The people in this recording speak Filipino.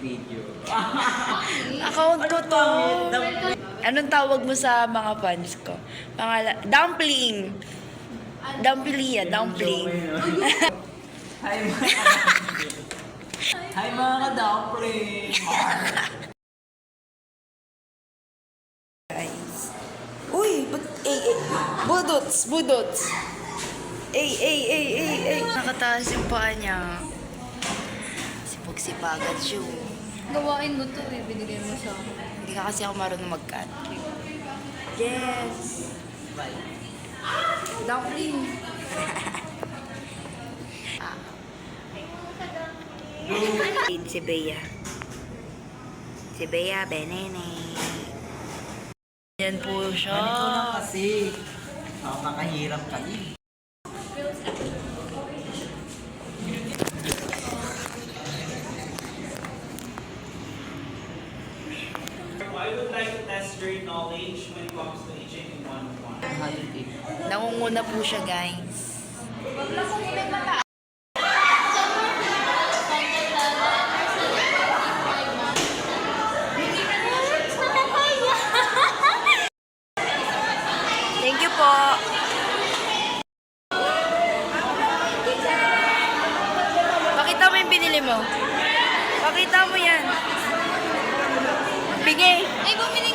video. Account ko to. Anong tawag mo sa mga fans ko? Dumpling. Dumpling yan, dumpling. Hi mga Hi mga ka-dumpling! Guys. Uy, but, budots, budots. Nakataas yung paa niya. Sipag-sipagan siya. Gawain mo to eh, binigay mo sa akin. Hindi ka kasi ako marunong mag-cut. Yes. Dumpling. Si Bea. Si Bea Benene. Yan po siya. Ganito lang kasi. Makakahirap kami. I would like to test your knowledge when it comes to HM in 101. Nangunguna po siya, guys. Thank you po. Pakita mo yung binili mo. Pakita mo yan. Bigay. Ay, bumili